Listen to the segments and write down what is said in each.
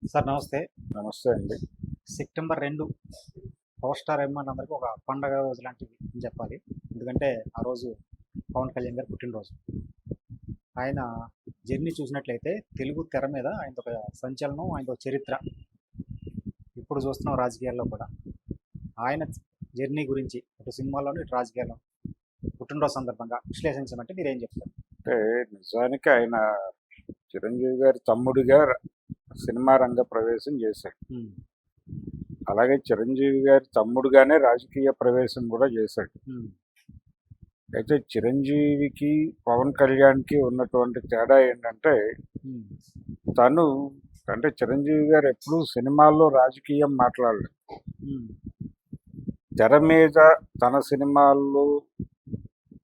Sir నమస్తే. నమస్తే అండి. సెప్టెంబర్ 2 పవర్ స్టార్ అభిమానులు అందరికీ ఒక పండగ రోజు లాంటిది అని చెప్పాలి. ఎందుకంటే ఆ రోజు పవన్ కళ్యాణ్ గారి పుట్టినరోజు. ఆయన జర్నీ చూసినట్లయితే తెలుగు తెర మీద ఆయనది ఒక సంచలనం, ఆయనది ఒక చరిత్ర. ఇప్పుడు చూస్తున్నాం రాజకీయాల్లో కూడా. ఆయన జర్నీ గురించి ఇటు సినిమాల్లోనూ ఇటు రాజకీయాల్లో పుట్టినరోజు సందర్భంగా విశ్లేషించమంటే మీరేం చెప్తారు? అంటే నిజానికి ఆయన చిరంజీవి గారి తమ్ముడిగా సినిమా రంగ ప్రవేశం చేశాడు. ఉమ్, అలాగే చిరంజీవి గారి తమ్ముడుగానే రాజకీయ ప్రవేశం కూడా చేశాడు. ఉమ్, అయితే చిరంజీవికి పవన్ కళ్యాణ్కి ఉన్నటువంటి తేడా ఏంటంటే ఉమ్, తను అంటే చిరంజీవి గారు ఎప్పుడూ సినిమాల్లో రాజకీయం మాట్లాడలేదు. ఉమ్, తెర మీద తన సినిమాల్లో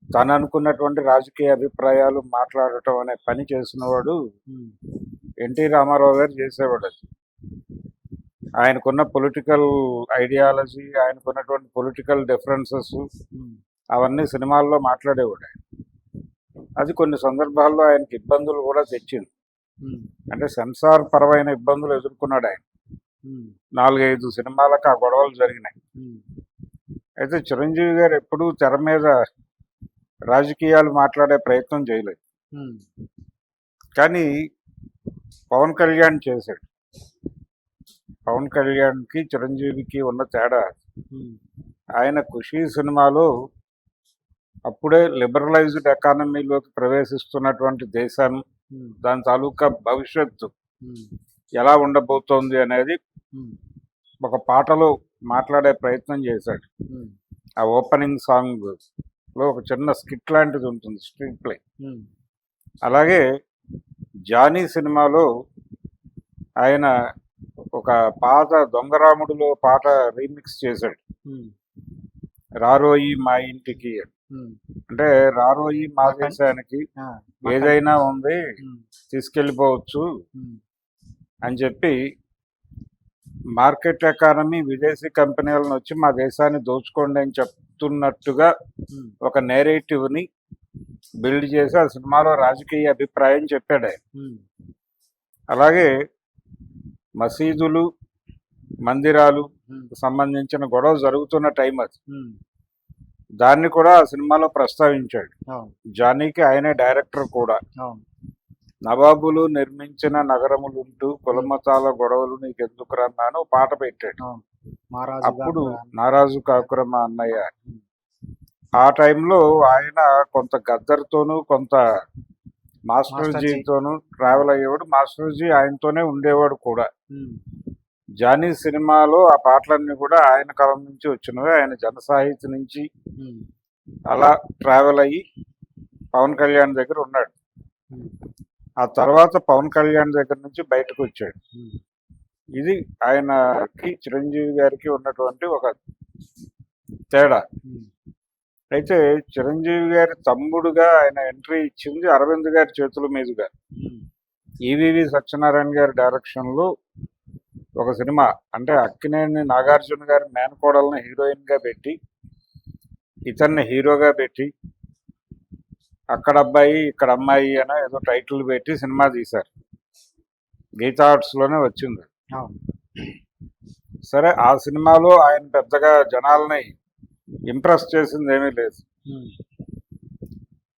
తను అనుకున్నటువంటి రాజకీయ అభిప్రాయాలు మాట్లాడటం అనే పని చేసినవాడు ఉమ్, ఎన్టీ రామారావు గారు చేసేవాడు. అది ఆయనకున్న పొలిటికల్ ఐడియాలజీ, ఆయనకున్నటువంటి పొలిటికల్ డిఫరెన్సెస్ ఉమ్, అవన్నీ సినిమాల్లో మాట్లాడేవాడు. అది కొన్ని సందర్భాల్లో ఆయనకి ఇబ్బందులు కూడా తెచ్చింది. ఉమ్, అంటే సెన్సార్ పరమైన ఇబ్బందులు ఎదుర్కొన్నాడు ఆయన. ఉమ్, 4-5 సినిమాలకు ఆ గొడవలు జరిగినాయి. ఉమ్, అయితే చిరంజీవి గారు ఎప్పుడూ తెర మీద రాజకీయాలు మాట్లాడే ప్రయత్నం చేయలేదు. ఉమ్, కానీ పవన్ కళ్యాణ్ చేశాడు. పవన్ కళ్యాణ్కి చిరంజీవికి ఉన్న తేడా, ఉమ్, ఆయన ఖుషీ సినిమాలో అప్పుడే లిబరలైజ్డ్ ఎకానమీలోకి ప్రవేశిస్తున్నటువంటి దేశాన్ని, ఉమ్, దాని తాలూకా భవిష్యత్తు ఉమ్, ఎలా ఉండబోతోంది అనేది ఉమ్, ఒక పాటలో మాట్లాడే ప్రయత్నం చేశాడు. ఉమ్, ఆ ఓపెనింగ్ సాంగ్లో ఒక చిన్న స్కిట్ లాంటిది ఉంటుంది, స్ట్రీట్ ప్లే. ఉమ్, అలాగే జానీ సినిమాలో ఆయన ఒక పాత దొంగరాముడిలో పాట రీమిక్స్ చేశాడు, ఉమ్, రారోయి మా ఇంటికి. ఉమ్, అంటే రారోయి మా దేశానికి, ఆ, ఏదైనా ఉంది ఉమ్, తీసుకెళ్ళిపోవచ్చు ఉమ్, అని చెప్పి మార్కెట్ ఎకానమీ, విదేశీ కంపెనీలను వచ్చి మా దేశాన్ని దోచుకోండి అని చెప్తున్నట్టుగా ఉమ్, ఒక నేరేటివ్ని బిల్డ్ చేసి ఆ సినిమాలో రాజకీయ అభిప్రాయం చెప్పాడు ఆయన. ఉమ్, అలాగే మసీదులు, మందిరాలు ఉమ్, సంబంధించిన గొడవ జరుగుతున్న టైం అది. ఉమ్, దాన్ని కూడా ఆ సినిమాలో ప్రస్తావించాడు. అవును, జానీకి ఆయనే డైరెక్టర్ కూడా. అవును, నవాబులు నిర్మించిన నగరములుంటూ కులమతాల గొడవలు నీకెందుకురా అని ఒక పాట పెట్టాడు. అవును. మహారాజు అప్పుడు గారు నారాజు కాకురమ్మ అన్నయ్య. ఉమ్, ఆ టైంలో ఆయన కొంత గద్దర్తోనూ కొంత మాస్టర్జీతోనూ ట్రావెల్ అయ్యేవాడు. మాస్టర్జీ ఆయనతోనే ఉండేవాడు కూడా. ఉమ్, జానీ సినిమాలో ఆ పాటలన్నీ కూడా ఆయన కాలం నుంచి వచ్చినవే. ఆయన జన సాహిత్య నుంచి ఉమ్, అలా ట్రావెల్ అయ్యి పవన్ కళ్యాణ్ దగ్గర ఉన్నాడు. ఉమ్, ఆ తర్వాత పవన్ కళ్యాణ్ దగ్గర నుంచి బయటకు వచ్చాడు. ఉమ్, ఇది ఆయనకి చిరంజీవి గారికి ఉన్నటువంటి ఒక తేడా. ఉమ్, అయితే చిరంజీవి గారి తమ్ముడుగా ఆయన ఎంట్రీ ఇచ్చింది అరవింద్ గారి చేతుల మీదుగా. ఉమ్, ఈవీవి సత్యనారాయణ గారి డైరెక్షన్లో ఒక సినిమా, అంటే అక్కినేని నాగార్జున గారి మేనకోడల్ని హీరోయిన్గా పెట్టి, ఇతన్ని హీరోగా పెట్టి, అక్కడ అబ్బాయి ఇక్కడ అమ్మాయి అని ఏదో టైటిల్ పెట్టి సినిమా తీశారు. గీతా ఆర్ట్స్లోనే వచ్చింది. అవును, సరే, ఆ సినిమాలో ఆయన పెద్దగా జనాల్ని ఇంప్రెస్ చేసింది ఏమీ లేదు. ఉమ్,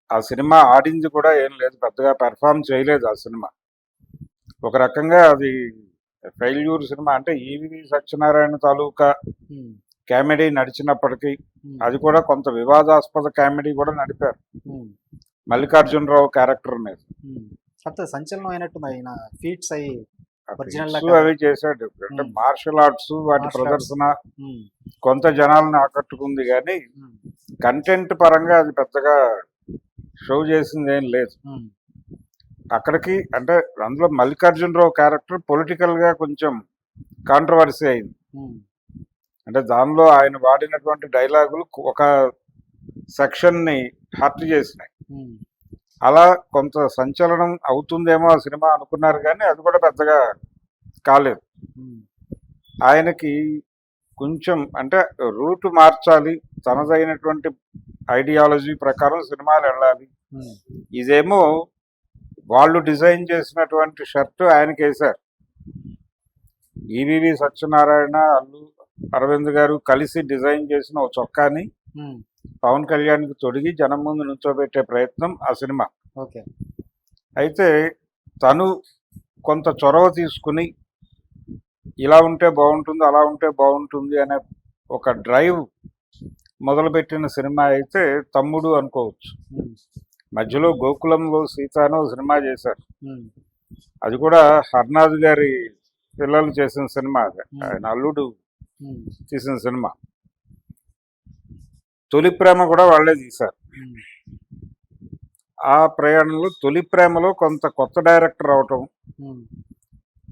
ఆ సినిమా ఆడింది కూడా ఏం లేదు, పెద్దగా పెర్ఫామ్ చేయలేదు ఆ సినిమా. ఒక రకంగా అది ఫెయిల్యూర్ సినిమా. అంటే ఈవి సత్యనారాయణ తాలూకా ఉమ్, కామెడీ నడిచినప్పటికీ ఉమ్, అది కూడా కొంత వివాదాస్పద కామెడీ కూడా నడిపారు ఉమ్, మల్లికార్జునరావు క్యారెక్టర్ మీద. ఉమ్. కాకపోతే సంచలనం అయినట్టుంది ఆయన ఫీట్స్ అయ్యి ఆ ఒరిజినల్ feats లాగా. అవి చేశాడు. అంటే మార్షల్ ఆర్ట్స్ వాటి మార్షల్ ఆర్ట్స్. ప్రదర్శన ఉమ్, కొంత జనాలను ఆకట్టుకుంది, కానీ ఉమ్, కంటెంట్ పరంగా అది పెద్దగా షో చేసింది ఏం లేదు. ఉమ్, అక్కడికి అంటే అందులో మల్లికార్జునరావు క్యారెక్టర్ పొలిటికల్గా కొంచెం కాంట్రవర్సీ అయింది. ఉమ్, అంటే దానిలో ఆయన వాడినటువంటి డైలాగులు ఒక సెక్షన్ని హర్ట్ చేసినాయి. ఉమ్, అలా కొంత సంచలనం అవుతుందేమో ఆ సినిమా అనుకున్నారు, కానీ అది కూడా పెద్దగా కాలేదు. ఉమ్, ఆయనకి కొంచెం అంటే రూట్ మార్చాలి, తనదైనటువంటి ఐడియాలజీ ప్రకారం సినిమాలు వెళ్ళాలి. ఉమ్, ఇదేమో వాళ్ళు డిజైన్ చేసినటువంటి షర్టు ఆయనకి వేశారు. ఈవీవి సత్యనారాయణ, అల్లు అరవింద్ గారు కలిసి డిజైన్ చేసిన ఒక చొక్కాని ఉమ్, పవన్ కళ్యాణ్కి తొడిగి జనం ముందు నుంచోబెట్టే ప్రయత్నం ఆ సినిమా. ఓకే. అయితే తను కొంత చొరవ తీసుకుని ఇలా ఉంటే బాగుంటుంది, అలా ఉంటే బాగుంటుంది అనే ఒక డ్రైవ్ మొదలుపెట్టిన సినిమా అయితే తమ్ముడు అనుకోవచ్చు. ఉమ్, మధ్యలో గోకులంలో సీతాను సినిమా చేశారు. ఉమ్, అది కూడా హర్నాథ్ గారి పిల్లలు చేసిన సినిమా. అది ఆయన అల్లుడు ఉమ్, తీసిన సినిమా. తొలి ప్రేమ కూడా వాళ్ళే తీశారు. ఉమ్, ఆ ప్రయాణంలో తొలి ప్రేమలో కొంత కొత్త డైరెక్టర్ అవటం, ఉమ్,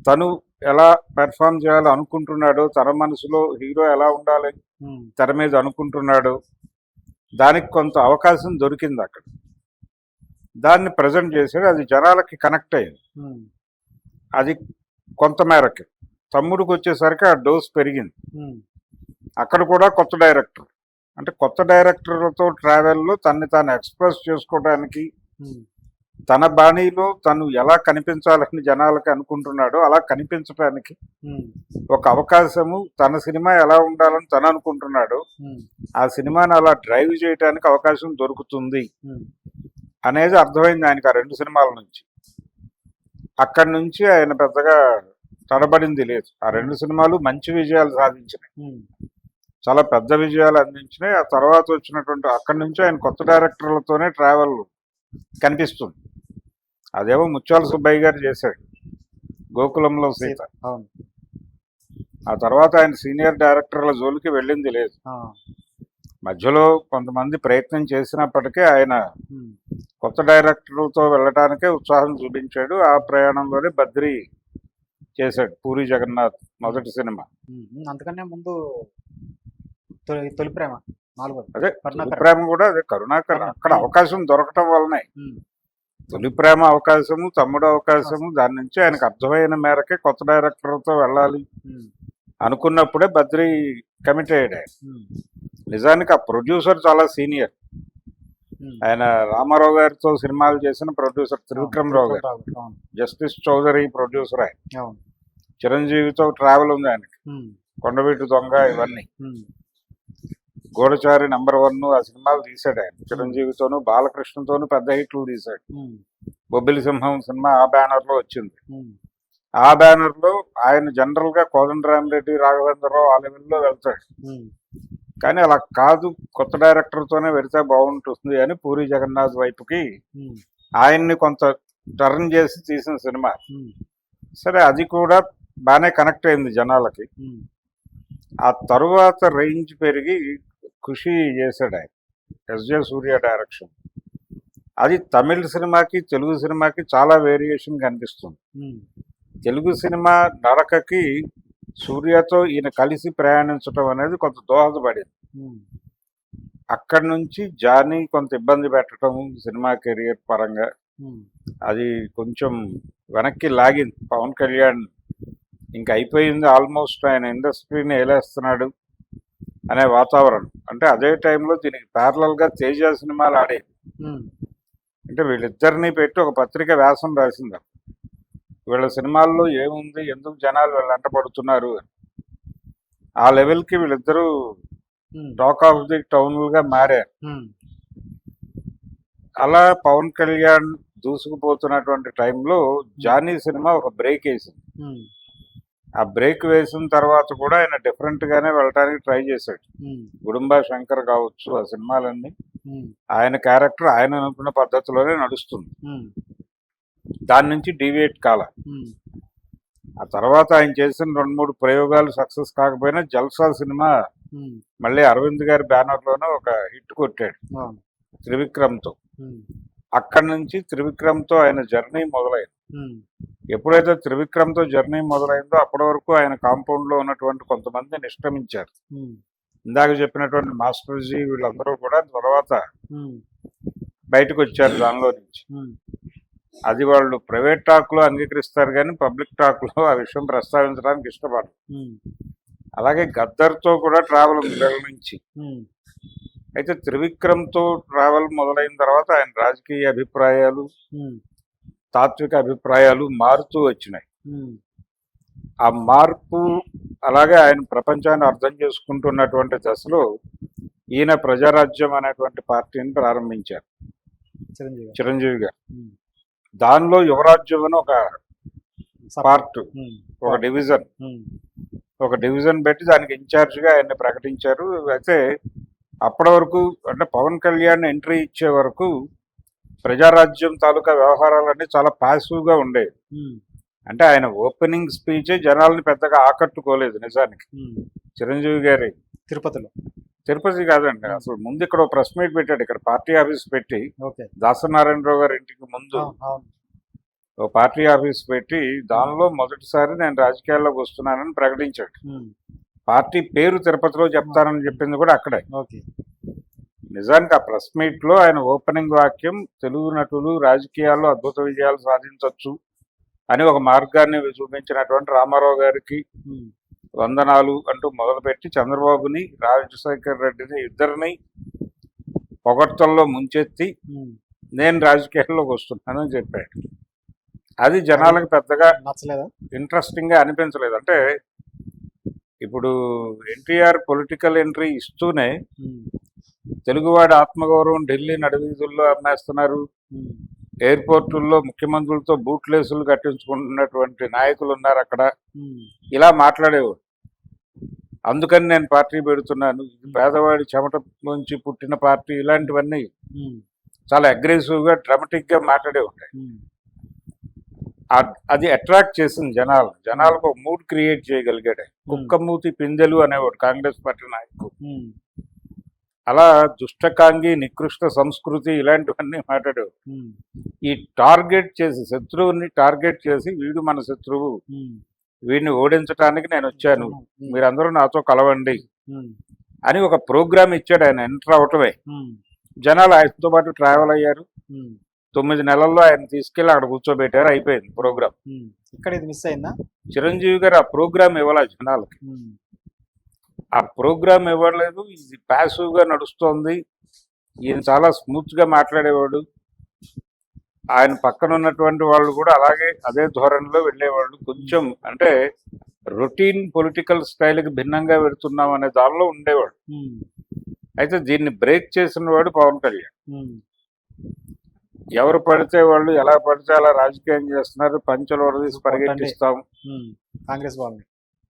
తను ఎలా పెర్ఫామ్ చేయాలో అనుకుంటున్నాడో, తన మనసులో హీరో ఎలా ఉండాలి ఉమ్, తెర మీద అనుకుంటున్నాడో దానికి కొంత అవకాశం దొరికింది అక్కడ. దాన్ని ప్రజెంట్ చేశాడు. అది జనాలకి కనెక్ట్ అయింది. ఉమ్, అది కొంత మేరకి. తమ్ముడికి వచ్చేసరికి ఆ డోస్ పెరిగింది. ఉమ్, అక్కడ కూడా కొత్త డైరెక్టర్, అంటే కొత్త డైరెక్టర్లతో ట్రావెల్లో తన్ని తాను ఎక్స్ప్రెస్ చేసుకోవడానికి, ఉమ్, తన బాణీలో తను ఎలా కనిపించాలని జనాలకి అనుకుంటున్నాడో అలా కనిపించడానికి ఉమ్, ఒక అవకాశము, తన సినిమా ఎలా ఉండాలని తను అనుకుంటున్నాడో ఉమ్, ఆ సినిమాని అలా డ్రైవ్ చేయడానికి అవకాశం దొరుకుతుంది ఉమ్, అనేది అర్థమైంది ఆయనకి ఆ 2 సినిమాల నుంచి. అక్కడి నుంచి ఆయన పెద్దగా తడబడింది లేదు. ఆ 2 సినిమాలు మంచి విజయాలు సాధించినాయి, ఉమ్, చాలా పెద్ద విజయాలు అందించినాయి. ఆ తర్వాత వచ్చినటువంటి అక్కడి నుంచి ఆయన కొత్త డైరెక్టర్లతోనే ట్రావెల్ కనిపిస్తుంది. అదేమో ముత్యాల సుబ్బయ్య గారు చేశాడు గోకులంలో సీత. అవును. ఆ తర్వాత ఆయన సీనియర్ డైరెక్టర్ల జోలికి వెళ్ళింది లేదు. ఆ, మధ్యలో కొంతమంది ప్రయత్నం చేసినప్పటికీ ఆయన ఉమ్, కొత్త డైరెక్టర్లతో వెళ్ళటానికే ఉత్సాహం చూపించాడు. ఆ ప్రయాణంలోనే బద్రి చేశాడు, పూరి జగన్నాథ్ మొదటి సినిమా. ఉమ్, అంతకన్నా ముందు తొలి ప్రేమ 4వ. అదే కరుణాకర్. తొలి ప్రేమ కూడా అదే కరుణాకర్. అక్కడ అవకాశం దొరకటం వల్లనే ఉమ్, తొలి ప్రేమ అవకాశము, తమ్ముడు అవకాశము, దాని నుంచి ఆయనకు అర్థమైన మేరకే కొత్త డైరెక్టర్తో వెళ్ళాలి ఉమ్, అనుకున్నప్పుడే బద్రి కమిట్ అయ్యాడు ఆయన. ఉమ్, నిజానికి ఆ ప్రొడ్యూసర్ చాలా సీనియర్. ఉమ్, ఆయన రామారావు గారితో సినిమాలు చేసిన ప్రొడ్యూసర్ త్రివిక్రమరావు గారు. అవును. జస్టిస్ చౌదరి ప్రొడ్యూసర్ ఆయన. అవును. చిరంజీవితో ట్రావెల్ ఉంది ఆయనకి. ఉమ్, కొండవీటి దొంగ ఇవన్నీ, ఉమ్, గూఢచారి #1 ఆ సినిమాలు తీశాడు ఆయన. చిరంజీవితోనూ బాలకృష్ణతోనూ పెద్ద హిట్లు తీశాడు. ఉమ్, బొబ్బిలి సింహం సినిమా ఆ బ్యానర్లో వచ్చింది. ఉమ్, ఆ బ్యానర్లో ఆయన జనరల్గా కోదండరామిరెడ్డి, రాఘవేంద్రరావు ఆ లెవెల్లో వెళ్తాడు. ఉమ్, కానీ అలా కాదు, కొత్త డైరెక్టర్తోనే వెళితే బాగుంటుంది అని పూరి జగన్నాథ్ వైపుకి ఉమ్, ఆయన్ని కొంత టర్న్ చేసి తీసిన సినిమా. ఉమ్, సరే, అది కూడా బాగానే కనెక్ట్ అయింది జనాలకి. ఉమ్, ఆ తరువాత రేంజ్ పెరిగి ఖుషి చేశాడు ఆయన, ఎస్జే సూర్య డైరెక్షన్. అది తమిళ సినిమాకి తెలుగు సినిమాకి చాలా వేరియేషన్ కనిపిస్తుంది. ఉమ్, తెలుగు సినిమా నడకకి సూర్యతో ఈయన కలిసి ప్రయాణించడం అనేది కొంత దోహదపడింది. ఉమ్, అక్కడి నుంచి జానీ కొంత ఇబ్బంది పెట్టడం సినిమా కెరియర్ పరంగా, ఉమ్, అది కొంచెం వెనక్కి లాగింది. పవన్ కళ్యాణ్ ఇంకా అయిపోయింది ఆల్మోస్ట్, ఆయన ఇండస్ట్రీని ఏలేస్తున్నాడు అనే వాతావరణం. అంటే అదే టైంలో దీనికి ప్యారలల్గా తేజ సినిమాలు ఆడేది. ఉమ్, అంటే వీళ్ళిద్దరిని పెట్టి ఒక పత్రిక వ్యాసం రాసింది. వీళ్ళ సినిమాల్లో ఏముంది, ఎందుకు జనాలు వీళ్ళు వెంట పడుతున్నారు అని. ఆ లెవెల్కి వీళ్ళిద్దరూ ఉమ్, టాక్ ఆఫ్ ది టౌన్లుగా మారారు. ఉమ్, అలా పవన్ కళ్యాణ్ దూసుకుపోతున్నటువంటి టైంలో జానీ సినిమా ఒక బ్రేక్ వేసింది. ఉమ్, ఆ బ్రేక్ వేసిన తర్వాత కూడా ఆయన డిఫరెంట్గానే వెళ్ళటానికి ట్రై చేశాడు. ఉమ్, గుడుంబా శంకర్ కావచ్చు, ఆ సినిమాలన్నీ ఉమ్, ఆయన క్యారెక్టర్ ఆయన అనుకున్న పద్ధతిలోనే నడుస్తుంది. ఉమ్, దాని నుంచి డీవియేట్ కాల. ఉమ్, ఆ తర్వాత ఆయన చేసిన 2-3 ప్రయోగాలు సక్సెస్ కాకపోయినా జల్సా సినిమా ఉమ్, మళ్ళీ అరవింద్ గారి బ్యానర్లోనే ఒక హిట్ కొట్టాడు అవును. త్రివిక్రమ్తో. ఉమ్, అక్కడి నుంచి త్రివిక్రమ్తో ఆయన జర్నీ మొదలైంది. ఉమ్, ఎప్పుడైతే త్రివిక్రమ్తో జర్నీ మొదలైందో అప్పటి వరకు ఆయన కాంపౌండ్లో ఉన్నటువంటి కొంతమంది నిష్క్రమించారు. ఉమ్, ఇందాక చెప్పినటువంటి మాస్టర్జీ వీళ్ళందరూ కూడా తర్వాత ఉమ్, బయటకు వచ్చారు దానిలో నుంచి. ఉమ్, అది వాళ్ళు ప్రైవేట్ టాక్లో అంగీకరిస్తారు కానీ పబ్లిక్ టాక్లో ఆ విషయం ప్రస్తావించడానికి ఇష్టపడరు. ఉమ్, అలాగే గద్దర్తో కూడా ట్రావెల్ ఉంది వీళ్ళ నుంచి. ఉమ్, అయితే త్రివిక్రమ్తో ట్రావెల్ మొదలైన తర్వాత ఆయన రాజకీయ అభిప్రాయాలు, ఉమ్, తాత్విక అభిప్రాయాలు మారుతూ వచ్చినాయి. ఉమ్, ఆ మార్పు అలాగే ఆయన ప్రపంచాన్ని అర్థం చేసుకుంటున్నటువంటి దశలో ఈయన ప్రజారాజ్యం అనేటువంటి పార్టీని ప్రారంభించారు చిరంజీవి గారు. చిరంజీవి గారు. ఉమ్. దానిలో యువరాజ్యం అని ఒక సపరేట్. పార్ట్, ఉమ్. ఒక డివిజన్ ఉమ్. పెట్టి దానికి ఇన్ఛార్జిగా ఆయన్ని ప్రకటించారు. అయితే అప్పటి వరకు అంటే పవన్ కళ్యాణ్ ఎంట్రీ ఇచ్చే వరకు ప్రజారాజ్యం తాలూకా వ్యవహారాలన్నీ చాలా పాసివ్గా ఉండేవి. ఉమ్. అంటే ఆయన ఓపెనింగ్ స్పీచే జనాల్ని పెద్దగా ఆకట్టుకోలేదు నిజానికి. ఉమ్. చిరంజీవి గారి తిరుపతిలో. తిరుపతి కాదండి, అసలు ముందు ఇక్కడ ప్రెస్ మీట్ పెట్టాడు, ఇక్కడ పార్టీ ఆఫీస్ పెట్టి ఓకే. దాసనారాయణరావు గారి ఇంటికి ముందు అవును. ఓ పార్టీ ఆఫీస్ పెట్టి దానిలో మొదటిసారి నేను రాజకీయాల్లోకి వస్తున్నానని ప్రకటించాడు. ఉమ్. పార్టీ పేరు తిరుపతిలో చెప్తానని చెప్పింది కూడా అక్కడే. ఓకే. నిజానికి ఆ ప్రెస్ మీట్ లో ఆయన ఓపెనింగ్ వాక్యం తెలుగు నటులు రాజకీయాల్లో అద్భుత విజయాలు సాధించవచ్చు అని ఒక మార్గాన్ని చూపించినటువంటి రామారావు గారికి ఉమ్. వందనాలు అంటూ మొదలుపెట్టి చంద్రబాబుని రాజశేఖర్ రెడ్డిని ఇద్దరిని పొగడ్తల్లో ముంచెత్తి ఉమ్. నేను రాజకీయాల్లోకి వస్తున్నానని చెప్పాడు. అది జనాలకు పెద్దగా నచ్చలేదా? ఇంట్రెస్టింగ్ గా అనిపించలేదు. అంటే ఇప్పుడు ఎన్టీఆర్ పొలిటికల్ ఎంట్రీ ఇస్తూనే ఉమ్. తెలుగువాడి ఆత్మగౌరవం ఢిల్లీ నడివీధుల్లో అమ్మేస్తున్నారు, ఉమ్. ఎయిర్పోర్టుల్లో ముఖ్యమంత్రులతో బూట్లేసులు కట్టించుకుంటున్నటువంటి నాయకులు ఉన్నారు అక్కడ, ఉమ్. ఇలా మాట్లాడేవాడు. అందుకని నేను పార్టీ పెడుతున్నాను, ఇది పేదవాడి చెమట నుంచి పుట్టిన పార్టీ, ఇలాంటివన్నీ ఉమ్. చాలా అగ్రెసివ్గా డ్రామాటిక్గా మాట్లాడే ఉంటాయి. ఉమ్. అది అట్రాక్ట్ చేసింది జనాలకు ఒక మూడ్ క్రియేట్ చేయగలిగాడు. కుక్కమూతి పిందెలు అనేవాడు కాంగ్రెస్ పార్టీ నాయకుడు. ఉమ్. అలా దుష్టకాంగి, నికృష్ట సంస్కృతి ఇలాంటివన్నీ మాట్లాడేవాడు. ఉమ్. ఈ టార్గెట్ చేసి శత్రువుని టార్గెట్ చేసి వీడు మన శత్రువు, ఉమ్. వీడిని ఓడించడానికి నేను వచ్చాను, ఉమ్. మీరందరూ నాతో కలవండి ఉమ్. అని ఒక ప్రోగ్రామ్ ఇచ్చాడు. ఆయన ఎంటర్ అవటమే ఉమ్. జనాలు ఆయనతో పాటు ట్రావెల్ అయ్యారు. ఉమ్. 9 నెలల్లో ఆయన తీసుకెళ్లి అక్కడ కూర్చోబెట్టారు, అయిపోయింది ప్రోగ్రామ్. ఉమ్. ఇక్కడ ఇది మిస్ అయిందా? చిరంజీవి గారు ఆ ప్రోగ్రామ్ ఇవ్వాలి జనాలకి. ఉమ్. ఆ ప్రోగ్రామ్ ఇవ్వలేదు, ఇది ప్యాసివ్ గా నడుస్తోంది. ఈయన చాలా స్మూత్ గా మాట్లాడేవాడు, ఆయన పక్కన ఉన్నటువంటి వాళ్ళు కూడా అలాగే అదే ధోరణిలో వెళ్ళేవాళ్ళు. కొంచెం అంటే రొటీన్ పొలిటికల్ స్టైల్కి భిన్నంగా పెడుతున్నాం అనే దానిలో ఉండేవాడు. ఉమ్. అయితే దీన్ని బ్రేక్ చేసిన వాడు పవన్ కళ్యాణ్. ఉమ్. ఎవరు పడితే వాళ్ళు ఎలా పడితే అలా రాజకీయం చేస్తున్నారు, పంచలు వరదీసి పరిగెట్టిస్తాం ఉమ్. కాంగ్రెస్ వాళ్ళని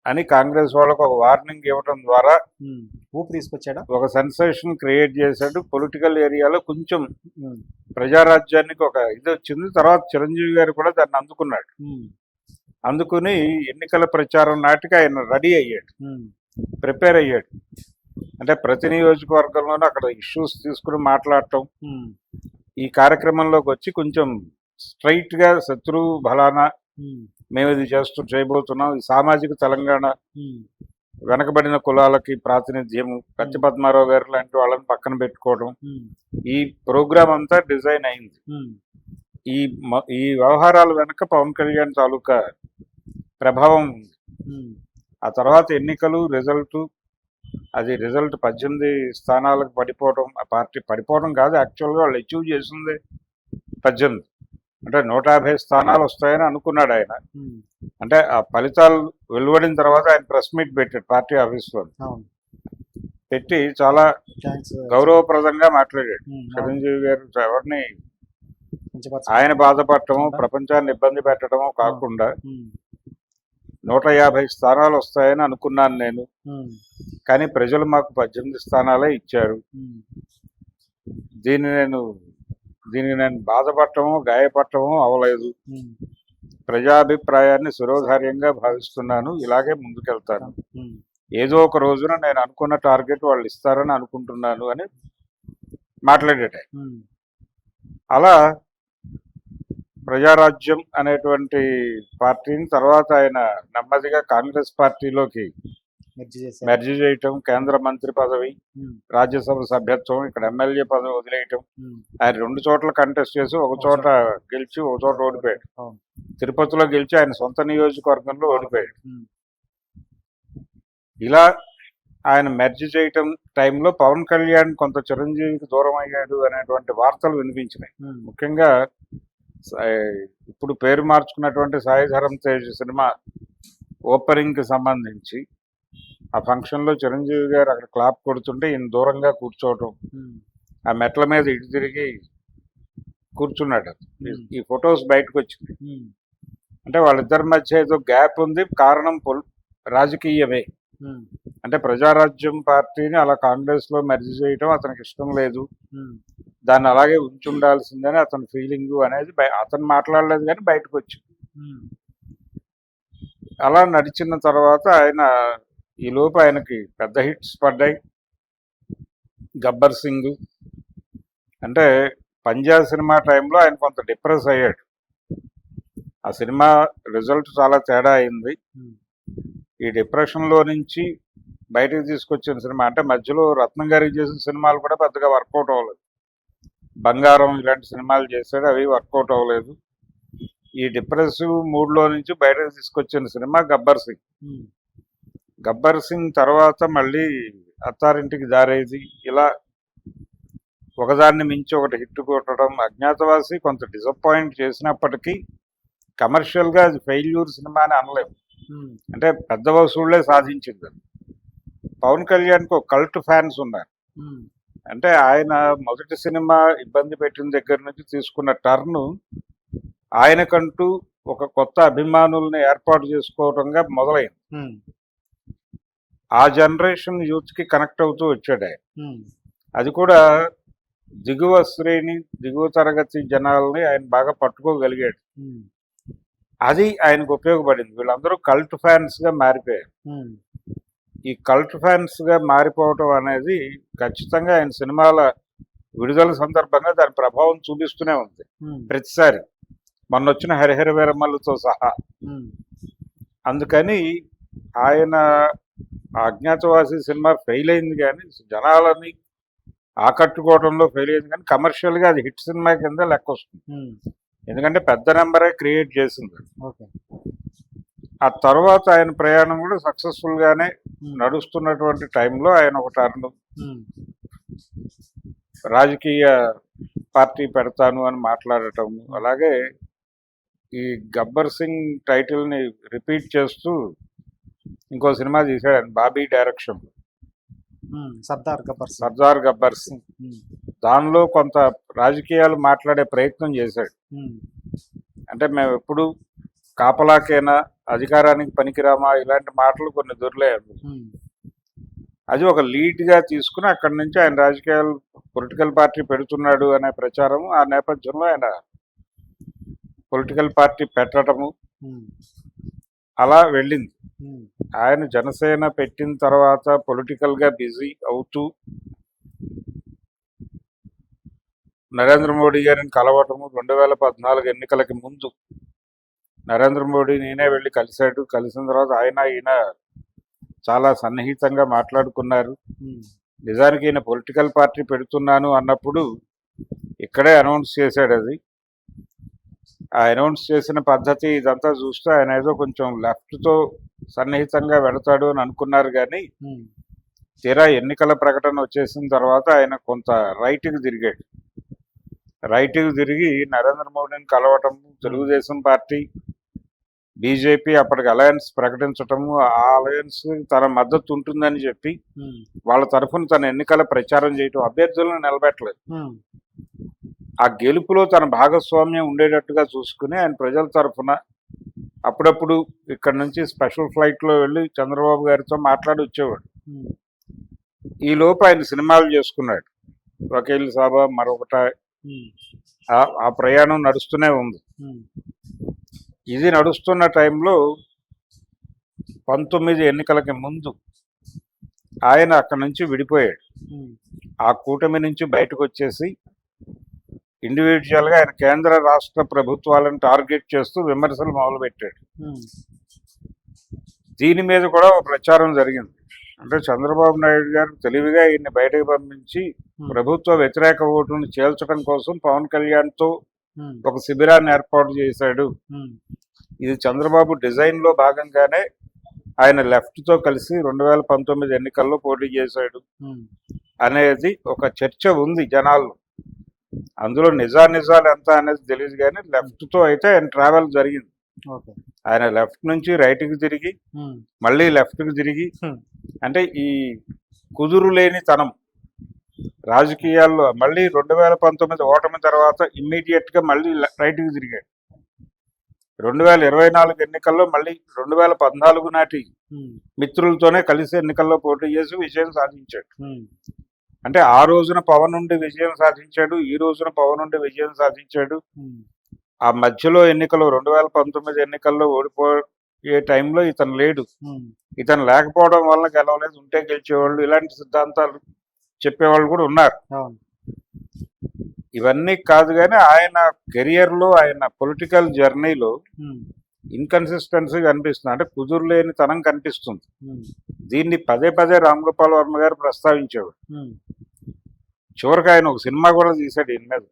అని కాంగ్రెస్ వాళ్ళకు ఒక వార్నింగ్ ఇవ్వడం ద్వారా ఉమ్. ఊపు తీసుకొచ్చాడా? ఒక సెన్సేషన్ క్రియేట్ చేశాడు. పొలిటికల్ ఏరియాలో కొంచెం ఉమ్. ప్రజారాజ్యానికి ఒక ఇది వచ్చింది. తర్వాత చిరంజీవి గారు కూడా దాన్ని అందుకున్నాడు. ఉమ్. అందుకుని ఎన్నికల ప్రచారం నాటికి ఆయన రెడీ అయ్యాడు, ఉమ్. ప్రిపేర్ అయ్యాడు. అంటే ప్రతి నియోజకవర్గంలోనూ అక్కడ ఇష్యూస్ తీసుకుని మాట్లాడటం, ఉమ్. ఈ కార్యక్రమంలోకి వచ్చి కొంచెం స్ట్రైట్ గా శత్రువు బలానా ఉమ్. మేము ఇది చేయబోతున్నాం, ఈ సామాజిక తెలంగాణ, ఉమ్. వెనకబడిన కులాలకి ప్రాతినిధ్యము, కత్తి పద్మారావు గారు లాంటి వాళ్ళని పక్కన పెట్టుకోవడం, ఉమ్. ఈ ప్రోగ్రామ్ అంతా డిజైన్ అయింది. ఉమ్. ఈ వ్యవహారాల వెనక పవన్ కళ్యాణ్ తాలూకా ప్రభావం ఉంది. ఉమ్. ఆ తర్వాత ఎన్నికలు రిజల్ట్, అది రిజల్ట్ 18 స్థానాలకు పడిపోవడం, ఆ పార్టీ పడిపోవడం కాదు, యాక్చువల్గా వాళ్ళు అచీవ్ చేసింది 18, అంటే 150 స్థానాలు వస్తాయని అనుకున్నాడు ఆయన. ఉమ్. అంటే ఆ ఫలితాలు వెలువడిన తర్వాత ఆయన ప్రెస్ మీట్ పెట్టాడు పార్టీ ఆఫీస్లో, అవును. పెట్టి చాలా థ్యాంక్స్. గౌరవప్రదంగా మాట్లాడాడు. ఉమ్. అవును. చిరంజీవి గారు ఎవరిని కించపరచ- ఆయన బాధపడటమో ప్రపంచాన్ని ఇబ్బంది పెట్టడమో కాకుండా ఉమ్. 150 స్థానాలు వస్తాయని అనుకున్నాను నేను, ఉమ్. కానీ ప్రజలు మాకు 18 స్థానాలే ఇచ్చారు. ఉమ్. దీనికి నేను బాధపడటమో గాయపడటమో అవలేదు. ఉమ్. ప్రజాభిప్రాయాన్ని శిరోధార్యంగా భావిస్తున్నాను, ఇలాగే ముందుకెళ్తాను. ఉమ్. ఏదో ఒక రోజున నేను అనుకున్న టార్గెట్ వాళ్ళు ఇస్తారని అనుకుంటున్నాను అని మాట్లాడేట. ఉమ్. అలా ప్రజారాజ్యం అనేటువంటి పార్టీని తర్వాత ఆయన నెమ్మదిగా కాంగ్రెస్ పార్టీలోకి మెర్జ్ చేశారు. మెర్జ్ చేయటం, కేంద్ర మంత్రి పదవి, ఉమ్. రాజ్యసభ సభ్యత్వం, ఇక్కడ ఎమ్మెల్యే పదవి వదిలేయటం. ఉమ్. ఆయన 2 చోట్ల కంటెస్ట్ చేసి ఒక చోట గెలిచి ఒక చోట ఓడిపోయాడు. అవును. తిరుపతిలో గెలిచి ఆయన సొంత నియోజకవర్గంలో ఓడిపోయాడు. ఉమ్. ఇలా ఆయన మెర్జ్ చేయటం టైంలో పవన్ కళ్యాణ్ కొంత చిరంజీవికి దూరం అయ్యాడు అనేటువంటి వార్తలు వినిపించినాయి. ఉమ్. ముఖ్యంగా ఇప్పుడు పేరు మార్చుకున్నటువంటి సాయి ధరమ్ తేజ్ సినిమా ఓపెనింగ్కి సంబంధించి ఆ ఫంక్షన్లో చిరంజీవి గారు అక్కడ క్లాప్ కొడుతుంటే ఈయన దూరంగా కూర్చోవటం, ఆ మెట్ల మీద ఇటు తిరిగి కూర్చున్నాడు. ఈ ఫొటోస్ బయటకు వచ్చింది. అంటే వాళ్ళిద్దరి మధ్య ఏదో గ్యాప్ ఉంది, కారణం రాజకీయమే. అంటే ప్రజారాజ్యం పార్టీని అలా కాంగ్రెస్లో మెర్జ్ చేయటం అతనికి ఇష్టం లేదు, దాన్ని అలాగే ఉండాల్సిందని అతని ఫీలింగు అనేది అతను మాట్లాడలేదు కానీ బయటకు వచ్చింది. అలా నడిచిన తర్వాత ఆయన ఈలోపు ఆయనకి పెద్ద హిట్స్ పడ్డాయి. గబ్బర్ సింగ్ అంటే పంజా సినిమా టైంలో ఆయన కొంత డిప్రెస్ అయ్యాడు. ఆ సినిమా రిజల్ట్ చాలా తేడా అయింది. ఈ డిప్రెషన్లో నుంచి బయటకు తీసుకొచ్చిన సినిమా అంటే మధ్యలో రత్నం గారికి చేసిన సినిమాలు కూడా పెద్దగా వర్కౌట్ అవ్వలేదు. బంగారం ఇలాంటి సినిమాలు చేశాడు, అవి వర్కౌట్ అవ్వలేదు. ఈ డిప్రెసివ్ మూడ్లో నుంచి బయటకు తీసుకొచ్చిన సినిమా గబ్బర్ సింగ్. గబ్బర్ సింగ్ తర్వాత మళ్ళీ అత్తారింటికి దారేది, ఇలా ఒకదాన్ని మించి ఒకటి హిట్ కొట్టడం. అజ్ఞాతవాసి కొంత డిసప్పాయింట్ చేసినప్పటికీ కమర్షియల్గా అది ఫెయిల్యూర్ సినిమా అని అనలేము. అంటే పెద్ద వసూళ్లే సాధించింది. పవన్ కళ్యాణ్కి ఒక కల్ట్ ఫ్యాన్స్ ఉన్నారు. అంటే ఆయన మొదటి సినిమా ఇబ్బంది పెట్టిన దగ్గర నుంచి తీసుకున్న టర్ను ఆయనకంటూ ఒక కొత్త అభిమానుల్ని ఏర్పాటు చేసుకోవడంగా మొదలైంది. ఆ జనరేషన్ యూత్కి కనెక్ట్ అవుతూ వచ్చాడు ఆయన. అది కూడా దిగువ శ్రేణి, దిగువ తరగతి జనాల్ని ఆయన బాగా పట్టుకోగలిగాడు. అది ఆయనకు ఉపయోగపడింది. వీళ్ళందరూ కల్ట్ ఫ్యాన్స్గా మారిపోయారు. ఈ కల్ట్ ఫ్యాన్స్గా మారిపోవటం అనేది ఖచ్చితంగా ఆయన సినిమాల విడుదల సందర్భంగా దాని ప్రభావం చూపిస్తూనే ఉంది ప్రతిసారి, మొన్న వచ్చిన హరిహర వీరమల్లుతో సహా. అందుకని ఆయన అజ్ఞాతవాసి సినిమా ఫెయిల్ అయింది కానీ జనాలని ఆకట్టుకోవడంలో ఫెయిల్ అయింది, కానీ కమర్షియల్గా అది హిట్ సినిమా కింద లెక్క వస్తుంది. ఎందుకంటే పెద్ద నెంబరే క్రియేట్ చేసింది. ఆ తర్వాత ఆయన ప్రయాణం కూడా సక్సెస్ఫుల్గానే నడుస్తున్నటువంటి టైంలో ఆయన ఒక టర్న్ రాజకీయ పార్టీ పెడతాను అని మాట్లాడటం, అలాగే ఈ గబ్బర్ సింగ్ టైటిల్ని రిపీట్ చేస్తూ ఇంకో సినిమా తీశాడు ఆయన బాబీ డైరెక్షన్, సర్దార్ గబ్బర్ సింగ్. దానిలో కొంత రాజకీయాలు మాట్లాడే ప్రయత్నం చేశాడు. అంటే మేము ఎప్పుడు కాపలాకేనా, అధికారానికి పనికిరామా, ఇలాంటి మాటలు కొన్ని దొరికాయి. అది ఒక లీడ్గా తీసుకుని అక్కడి నుంచి ఆయన రాజకీయాలు పొలిటికల్ పార్టీ పెడుతున్నాడు అనే ప్రచారం, ఆ నేపథ్యంలో ఆయన పొలిటికల్ పార్టీ పెట్టడము అలా వెళ్ళింది. ఆయన జనసేన పెట్టిన తర్వాత పొలిటికల్గా బిజీ అవుతూ నరేంద్ర మోడీ గారిని కలవటము 2014 ఎన్నికలకి ముందు నరేంద్ర మోడీ నేనే వెళ్ళి కలిశాడు. కలిసిన తర్వాత ఈయన చాలా సన్నిహితంగా మాట్లాడుకున్నారు. నిజానికి ఈయన పొలిటికల్ పార్టీ పెడుతున్నాను అన్నప్పుడు ఇక్కడే అనౌన్స్ చేశాడు. అది ఆ అనౌన్స్ చేసిన పద్ధతి ఇదంతా చూస్తే ఆయన ఏదో కొంచెం లెఫ్ట్తో సన్నిహితంగా వెళతాడు అని అనుకున్నారు, కానీ తీరా ఎన్నికల ప్రకటన వచ్చేసిన తర్వాత ఆయన కొంత రైట్కి తిరిగాడు. రైట్కి తిరిగి నరేంద్ర మోడీని కలవటం, తెలుగుదేశం పార్టీ, బీజేపీ అప్పటికి అలయన్స్ ప్రకటించటము, ఆ అలయన్స్ తన మద్దతు ఉంటుందని చెప్పి వాళ్ళ తరఫున తన ఎన్నికల ప్రచారం చేయటం, అభ్యర్థులను నిలబెట్టలేదు. ఆ గెలుపులో తన భాగస్వామ్యం ఉండేటట్టుగా చూసుకుని ఆయన ప్రజల తరఫున అప్పుడప్పుడు ఇక్కడ నుంచి స్పెషల్ ఫ్లైట్లో వెళ్ళి చంద్రబాబు గారితో మాట్లాడి వచ్చేవాడు. ఈ లోపు ఆయన సినిమాలు చేసుకున్నాడు. వకీల్ సాబా, మరొకట, ఆ ప్రయాణం నడుస్తూనే ఉంది. ఇది నడుస్తున్న టైంలో 19 ఎన్నికలకి ముందు ఆయన అక్కడి నుంచి విడిపోయాడు. ఆ కూటమి నుంచి బయటకు వచ్చేసి ఇండివిజువల్గా ఆయన కేంద్ర రాష్ట్ర ప్రభుత్వాలను టార్గెట్ చేస్తూ విమర్శలు మొదలుపెట్టాడు. దీని మీద కూడా ఒక ప్రచారం జరిగింది. అంటే చంద్రబాబు నాయుడు గారు తెలివిగా ఈయన్ని బయటకు పంపించి ప్రభుత్వ వ్యతిరేక ఓటును చేల్చడం కోసం పవన్ కళ్యాణ్తో ఒక శిబిరాన్ని ఏర్పాటు చేశాడు. ఇది చంద్రబాబు డిజైన్లో భాగంగానే ఆయన లెఫ్ట్తో కలిసి 2019 ఎన్నికల్లో పోటీ చేశాడు అనేది ఒక చర్చ ఉంది జనాల్లో. అందులో నిజాలు ఎంత అనేది తెలియదు, కానీ లెఫ్ట్తో అయితే ఆయన ట్రావెల్ జరిగింది. ఓకే. ఆయన లెఫ్ట్ నుంచి రైట్కి తిరిగి మళ్ళీ లెఫ్ట్కి తిరిగి, అంటే ఈ కుదురు లేని తనం రాజకీయాల్లో మళ్ళీ 2019 ఓటమి తర్వాత ఇమ్మీడియట్గా మళ్ళీ రైట్కి తిరిగాడు. 2024 ఎన్నికల్లో మళ్ళీ 2014 నాటి మిత్రులతోనే కలిసి ఎన్నికల్లో పోటీ చేసి విజయం సాధించాడు. అంటే ఆ రోజున పవన్ నుండి విజయం సాధించాడు, ఈ రోజున పవన్ నుండి విజయం సాధించాడు. ఆ మధ్యలో ఎన్నికలు 2019 ఎన్నికల్లో ఓడిపోయే టైంలో ఇతను లేడు. ఇతను లేకపోవడం వల్ల గెలవలేదు, ఉంటే గెలిచేవాళ్ళు, ఇలాంటి సిద్ధాంతాలు చెప్పేవాళ్ళు కూడా ఉన్నారు. ఇవన్నీ కాదు కానీ ఆయన కెరియర్లో, ఆయన పొలిటికల్ జర్నీలో ఇన్కన్సిస్టెన్సీ కనిపిస్తుంది, అంటే కుదురులేని తనం కనిపిస్తుంది. దీన్ని పదే పదే రామ్ గోపాల్ వర్మ గారు ప్రస్తావించేవాడు. చివరికి ఆయన ఒక సినిమా కూడా తీశాడు, ఈయన మీద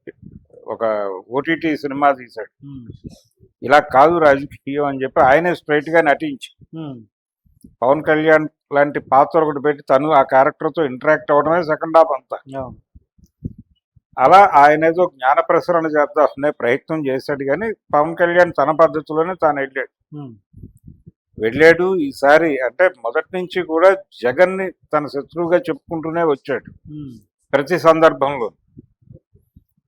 ఒక ఓటీటీ సినిమా తీశాడు. ఇలా కాదు రాజకీయం అని చెప్పి ఆయనే స్ట్రైట్ గా నటించి పవన్ కళ్యాణ్ లాంటి పాత్ర ఒకటి పెట్టి తను ఆ క్యారెక్టర్తో ఇంటరాక్ట్ అవడమే సెకండ్ హాఫ్ అంతా. అలా ఆయన ఏదో జ్ఞాన ప్రసరణ చేద్దామనే ప్రయత్నం చేశాడు, కానీ పవన్ కళ్యాణ్ తన పద్ధతిలోనే తాను వెళ్ళాడు. ఈసారి అంటే మొదటి నుంచి కూడా జగన్ని తన శత్రువుగా చెప్పుకుంటూనే వచ్చాడు. ప్రతి సందర్భంలో,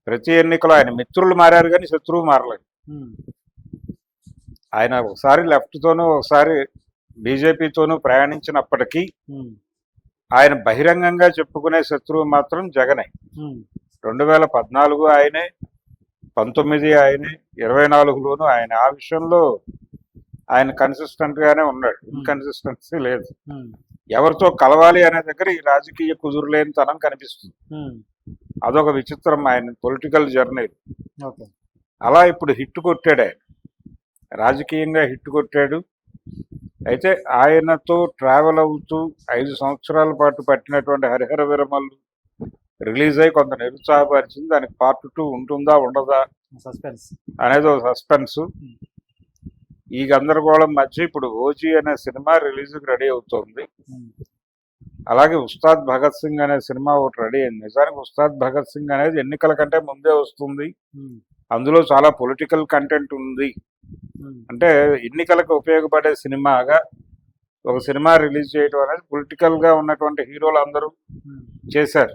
ప్రతి ఎన్నికలో ఆయన మిత్రులు మారారు కానీ శత్రువు మారలేదు. ఆయన ఒకసారి లెఫ్ట్తోనూ ఒకసారి బీజేపీతోనూ ప్రయాణించినప్పటికీ ఆయన బహిరంగంగా చెప్పుకునే శత్రువు మాత్రం జగనే. 2014 ఆయనే, 19 ఆయనే, 24లోనూ ఆయన. ఆ విషయంలో ఆయన కన్సిస్టెంట్ గానే ఉన్నాడు, ఇన్కన్సిస్టెన్సీ లేదు. ఎవరితో కలవాలి అనే దగ్గర ఈ రాజకీయ కుదురులేని తనం కనిపిస్తుంది. అదొక విచిత్రం ఆయన పొలిటికల్ జర్నీ. అలా ఇప్పుడు హిట్ కొట్టాడు, ఆయన రాజకీయంగా హిట్ కొట్టాడు. అయితే ఆయనతో ట్రావెల్ అవుతూ 5 సంవత్సరాల పాటు పట్టినటువంటి హరిహర విరమలు రిలీజ్ అయ్యి కొంత నిరుత్సాహపరిచింది. దానికి పార్ట్ 2 ఉంటుందా ఉండదా అనేది ఒక సస్పెన్స్. ఈ గందరగోళం మధ్య ఇప్పుడు ఓజీ అనే సినిమా రిలీజ్కి రెడీ అవుతోంది. అలాగే ఉస్తాద్ భగత్ సింగ్ అనే సినిమా ఒకటి రెడీ అయింది. నిజానికి ఉస్తాద్ భగత్ సింగ్ అనేది ఎన్నికల కంటే ముందే వస్తుంది. అందులో చాలా పొలిటికల్ కంటెంట్ ఉంది. అంటే ఎన్నికలకు ఉపయోగపడే సినిమాగా ఒక సినిమా రిలీజ్ చేయడం అనేది పొలిటికల్గా ఉన్నటువంటి హీరోలు అందరూ చేశారు.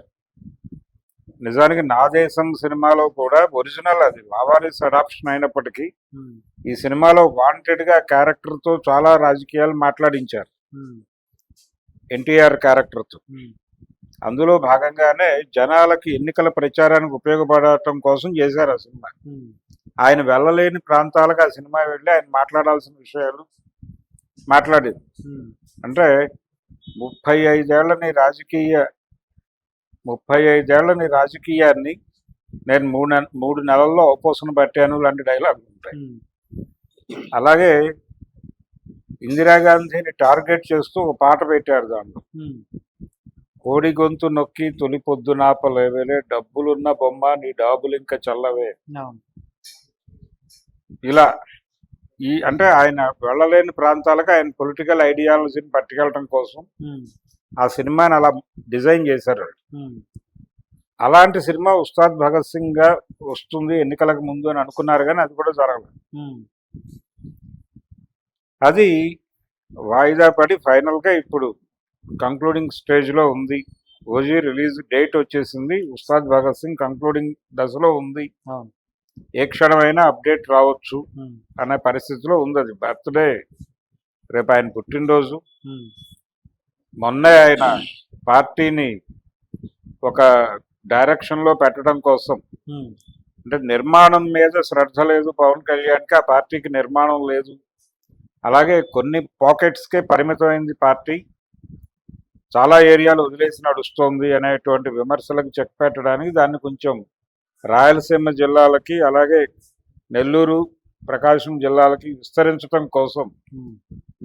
నిజానికి నా దేశం సినిమాలో కూడా ఒరిజినల్ అది లావారీస్ అడాప్షన్ అయినప్పటికీ ఈ సినిమాలో వాంటెడ్గా క్యారెక్టర్తో చాలా రాజకీయాలు మాట్లాడించారు, ఎన్టీఆర్ క్యారెక్టర్తో. అందులో భాగంగానే జనాలకి ఎన్నికల ప్రచారానికి ఉపయోగపడటం కోసం చేశారు ఆ సినిమా. ఆయన వెళ్ళలేని ప్రాంతాలకు ఆ సినిమా వెళ్ళి ఆయన మాట్లాడాల్సిన విషయాలు మాట్లాడేది. అంటే 35 ఏళ్లని రాజకీయాన్ని నేను 3 నెలల్లో అవపోసన పట్టాను లాంటి డైలాగులు ఉంటాయి. అలాగే ఇందిరాగాంధీని టార్గెట్ చేస్తూ ఒక పాట పెట్టారు దాంట్లో, కోడి గొంతు నొక్కి తొలి పొద్దునాపలేవేలే, డబ్బులున్న బొమ్మ నీ డాబులింక చల్లవే. ఇలా అంటే ఆయన వెళ్ళలేని ప్రాంతాలకు ఆయన పొలిటికల్ ఐడియాలజీని పట్టుకెళ్ళడం కోసం ఆ సినిమాని అలా డిజైన్ చేశారు. అలాంటి సినిమా ఉస్తాద్ భగత్ సింగ్ గా వస్తుంది ఎన్నికలకు ముందు అని అనుకున్నారు, కానీ అది కూడా జరగలేదు. అది వాయిదా పడి ఫైనల్ గా ఇప్పుడు కంక్లూడింగ్ స్టేజ్ లో ఉంది. ఓజీ రిలీజ్ డేట్ వచ్చేసింది, ఉస్తాద్ భగత్ సింగ్ కంక్లూడింగ్ దశలో ఉంది. ఏ క్షణమైనా అప్డేట్ రావచ్చు అనే పరిస్థితిలో ఉంది. అది బర్త్డే, రేపు ఆయన పుట్టినరోజు. మొన్నే ఆయన పార్టీని ఒక డైరెక్షన్ లో పెట్టడం కోసం, అంటే నిర్మాణం మీద శ్రద్ధ లేదు పవన్ కళ్యాణ్కి, ఆ పార్టీకి నిర్మాణం లేదు, అలాగే కొన్ని పాకెట్స్కే పరిమితమైంది పార్టీ, చాలా ఏరియాలు వదిలేసి నడుస్తోంది అనేటువంటి విమర్శలకు చెక్ పెట్టడానికి దాన్ని కొంచెం రాయలసీమ జిల్లాలకి అలాగే నెల్లూరు ప్రకాశం జిల్లాలకి విస్తరించడం కోసం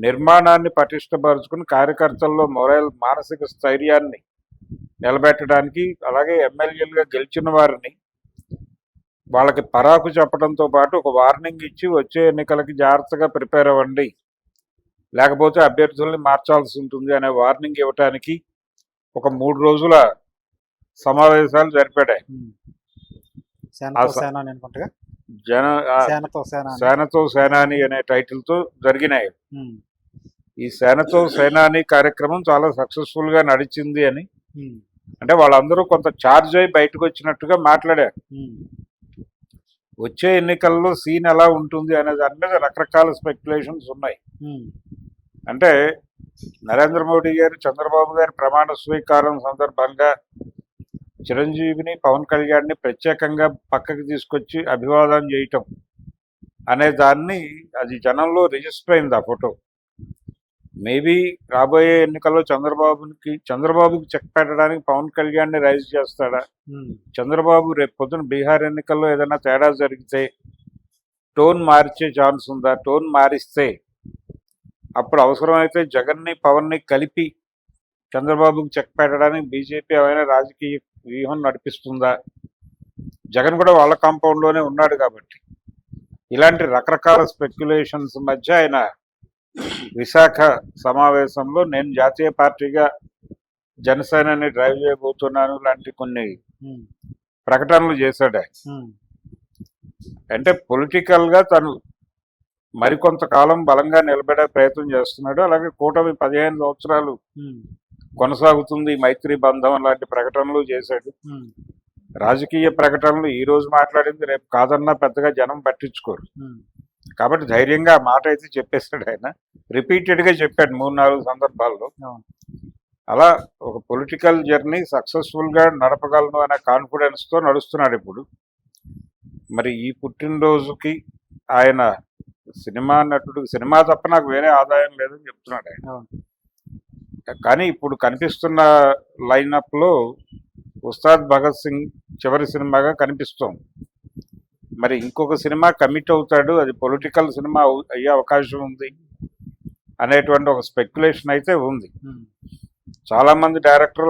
నిర్మాణాన్ని పటిష్టపరుచుకుని కార్యకర్తల్లో మానసిక స్థైర్యాన్ని నిలబెట్టడానికి, అలాగే ఎమ్మెల్యేలుగా గెలిచిన వారిని వాళ్ళకి పరాకు చెప్పడంతో పాటు ఒక వార్నింగ్ ఇచ్చి వచ్చే ఎన్నికలకి జాగ్రత్తగా ప్రిపేర్ అవ్వండి, లేకపోతే అభ్యర్థుల్ని మార్చాల్సి ఉంటుంది అనే వార్నింగ్ ఇవ్వటానికి ఒక 3 రోజుల సమావేశాలు జరిపాయి. జన ఆ, సేనతో సేన అని. సేనతో సేనాని అనే టైటిల్తో జరిగినాయి. ఉమ్, ఈ సేనతో సేనాని కార్యక్రమం చాలా సక్సెస్ఫుల్ గా నడిచింది అని, ఉమ్, అంటే వాళ్ళందరూ కొంత ఛార్జ్ అయి బయటకు వచ్చినట్టుగా మాట్లాడారు. ఉమ్, వచ్చే ఎన్నికల్లో సీన్ ఎలా ఉంటుంది అనే దాని మీద రకరకాల స్పెక్యులేషన్స్ ఉన్నాయి. ఉమ్, అంటే నరేంద్ర మోడీ గారు చంద్రబాబు గారి ప్రమాణ స్వీకారం సందర్భంగా చిరంజీవిని పవన్ కళ్యాణ్ని ప్రత్యేకంగా పక్కకి తీసుకొచ్చి అభివాదం చేయటం అనే దాన్ని, అది జనంలో రిజిస్టర్ అయింది ఆ ఫోటో. మేబీ రాబోయే ఎన్నికల్లో చంద్రబాబుకి చెక్ పెట్టడానికి పవన్ కళ్యాణ్ని రైజ్ చేస్తాడా, ఉమ్, చంద్రబాబు రేపు పొద్దున బీహార్ ఎన్నికల్లో ఏదైనా తేడా జరిగితే టోన్ మార్చే ఛాన్స్ ఉందా, టోన్ మారిస్తే అప్పుడు అవసరమైతే జగన్ని పవన్ని కలిపి చంద్రబాబుకి చెక్ పెట్టడానికి బీజేపీ ఏమైనా రాజకీయ వ్యూహం నడిపిస్తుందా, జగన్ కూడా వాళ్ళ కాంపౌండ్లోనే ఉన్నాడు కాబట్టి. ఇలాంటి రకరకాల స్పెక్యులేషన్స్ మధ్య ఆయన విశాఖ సమావేశంలో నేను జాతీయ పార్టీగా జనసేనని డ్రైవ్ చేయబోతున్నాను లాంటి కొన్ని ఉమ్, ప్రకటనలు చేశాడు ఆయన. ఉమ్, అంటే పొలిటికల్గా తను మరికొంతకాలం బలంగా నిలబడే ప్రయత్నం చేస్తున్నాడు. అలాగే కూటమి 15 సంవత్సరాలు ఉమ్, కొనసాగుతుంది మైత్రి బంధం లాంటి ప్రకటనలు చేశాడు. ఉమ్, రాజకీయ ప్రకటనలు ఈ రోజు మాట్లాడింది రేపు కాదన్నా పెద్దగా జనం పట్టించుకోరు. ఉమ్, కాబట్టి ధైర్యంగా ఆ మాట అయితే చెప్పేశాడు ఆయన. రిపీటెడ్గా చెప్పాడు 3-4 సందర్భాల్లో. అవును. అలా ఒక పొలిటికల్ జర్నీ సక్సెస్ఫుల్గా నడపగలను అనే కాన్ఫిడెన్స్తో నడుస్తున్నాడు ఇప్పుడు. మరి ఈ పుట్టినరోజుకి ఆయన సినిమా నటుడు, సినిమా తప్ప నాకు వేరే ఆదాయం లేదని చెప్తున్నాడు ఆయన. అవును. కానీ ఇప్పుడు కనిపిస్తున్న లైనప్లో ఉస్తాద్ భగత్ సింగ్ చివరి సినిమాగా కనిపిస్తోంది. మరి ఇంకొక సినిమా కమిట్ అవుతాడు, అది పొలిటికల్ సినిమా అయ్యే అవకాశం ఉంది అనేటువంటి ఒక స్పెక్యులేషన్ అయితే ఉంది. ఉమ్, చాలామంది డైరెక్టర్లు